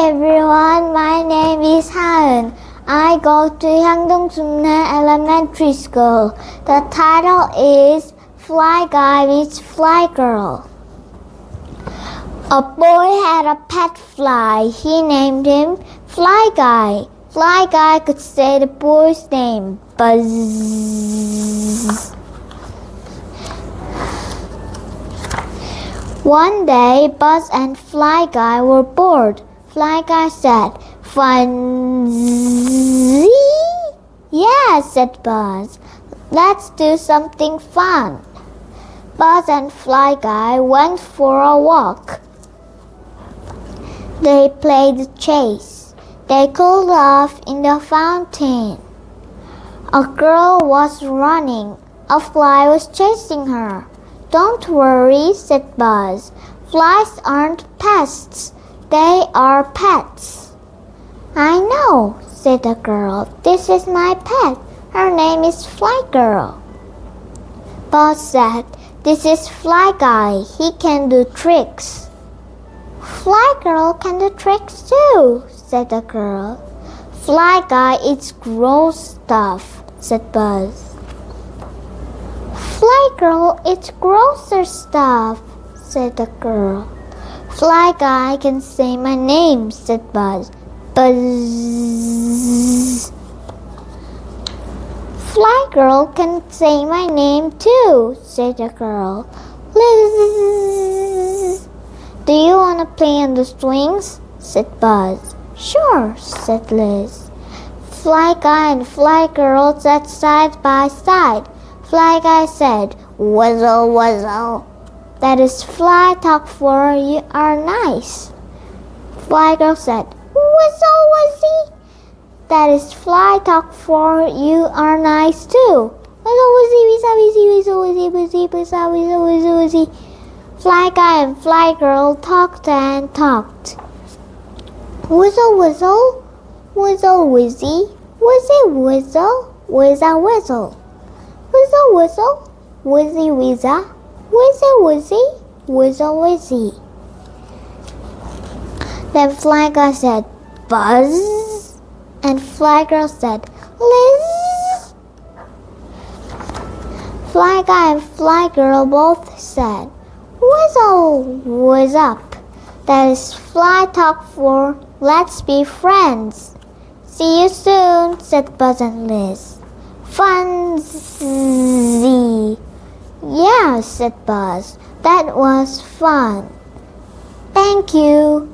everyone, my name is Haeun. I go to 향동숲내 Elementary School. The title is Fly Guy Meets Fly Girl. A boy had a pet fly. He named him Fly Guy. Fly Guy could say the boy's name, Buzz. One day, Buzz and Fly Guy were bored. Fly Guy said, "Fun?" "Yeah," said Buzz. "Let's do something fun." Buzz and Fly Guy went for a walk. They played chase. They cooled off in the fountain. A girl was running. A fly was chasing her. "Don't worry," said Buzz. "Flies aren't pests. They are pets." "I know," said the girl. "This is my pet. Her name is Fly Girl." Buzz said, "This is Fly Guy. He can do tricks." "Fly Girl can do tricks too," said the girl. "Fly Guy eats gross stuff," said Buzz. "Fly Girl eats grosser stuff," said the girl. "Fly Guy can say my name," said Buzz. Buzz. "Fly Girl can say my name too," said the girl. Liz. "Do you want to play on the swings?" said Buzz. "Sure," said Liz. Fly Guy and Fly Girl sat side by side. Fly Guy said, "Whizzle, whizzle." That is fly talk for "you are nice." Fly Girl said, "Whizzle, wizzy." That is fly talk for "you are nice too." Whizzle, wizzy, whizzle, wizzy, whizzle, wizzy, wizzy, whizzle, whizzle, wizzy, wizzy. Fly Guy and Fly Girl talked and talked. Whizzle, whizzle, whizzle, wizzy, wizzy, whizzle, whizzle, whizzle. Whizzle, whizzle, wizzy, whizza, whizzle, wizzy, whizzle, wizzy. Then Fly Guy said, "Buzz," and Fly Girl said, "Liz." Fly Guy and Fly Girl both said, "Whizzle, whiz up." That is fly talk for "let's be friends." "See you soon," said Buzz and Liz. "Fun-zy." "Yeah," said Buzz. "That was fun." "Thank you."